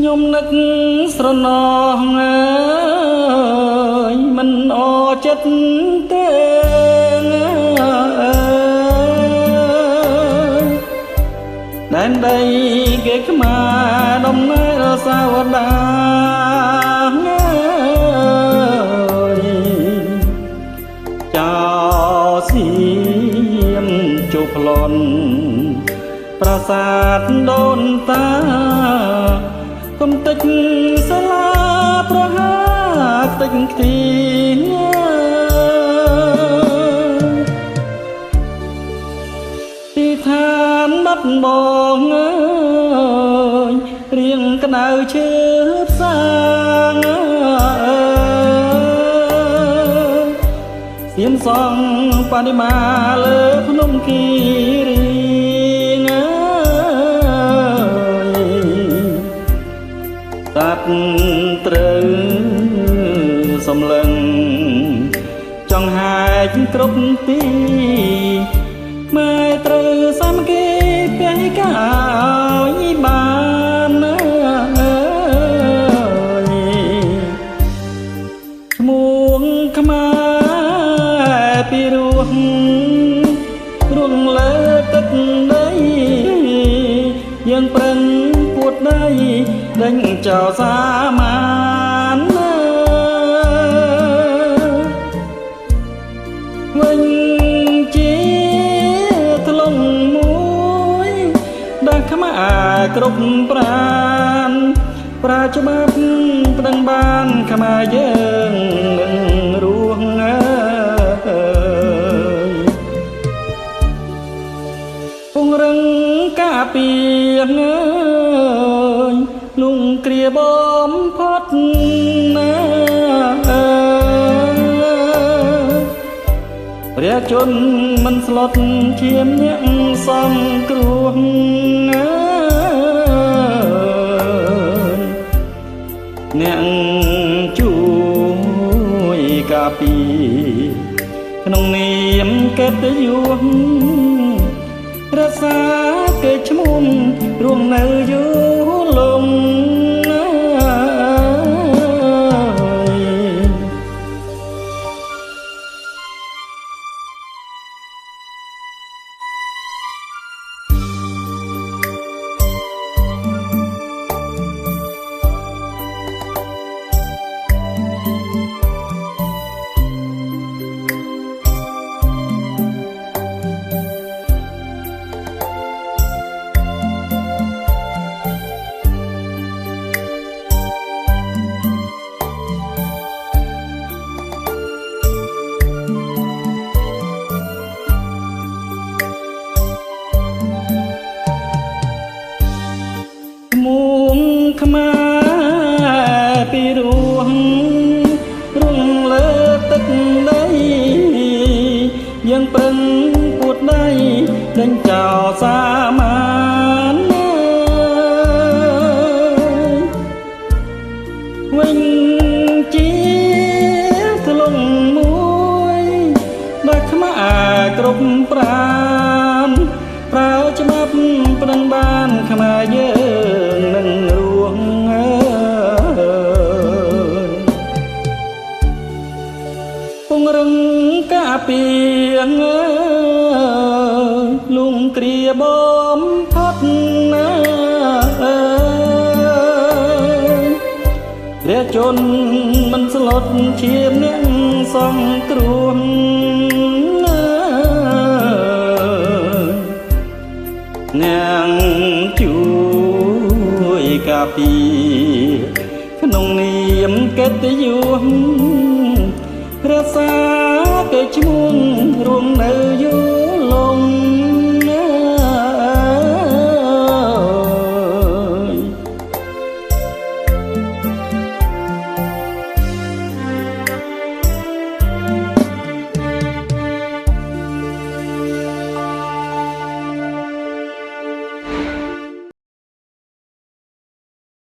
ខ្ញុំនឹកស្រណោះអើយមិនអចិត្តទេដែនដីគេខ្មាដំណើរសាវតាចោសៀមជុប្លន់ប្រាសាទដូនតាកុំតិចសាលាប្រហាតិចខ្ទីទីឋានបាត់បងអើយរៀងក្តៅឈឺផ្សាងសៀមសងបដិមាលើភ្នំគិរីតាត់ត្រូវសំឡឹងចង់ហែកគ្រប់ទីម៉ែត្រូវសាមគ្គីពាក់កាយបានឈ្មោះខ្មែរពីរោះរួងលើទឹកដីយើងប្រឹងពួតដៃដេញចោលសាមានវិញជាថ្លុងមួយដែលខ្មែរគ្រប់ប្រានប្រាច្បាប់ប្តឹងបានខ្មែរយើងនឹងរស់អើយពង្រឹងការពារអើយលងគ្រាបំផុតណាព្រះជន្មមិនស្លុតឈាមអ្នកសង្គ្រោះអ្នកជួយការពារក្នុងនាមកិត្តិយសរក្សាកេរ្តិ៍ឈ្មោះរស់នៅយូរលងខ្មែរពីរោះរួងលើទឹកដីយើងប្រឹងពួតដៃដេញចោលសាមានវិញជាថ្លុងមួយដែលខ្មែរគ្រប់ប្រានប្រើច្បាប់ប្តឹងបានខ្មែរយើងនឹងរស់អើយពង្រឹងការពារអើយលងគ្រាបំផុតណាព្រះជន្មមិនស្លុតឈាមអ្នកសង្គ្រោះអ្នកជួយការពារក្នុងនាមកិត្តិយស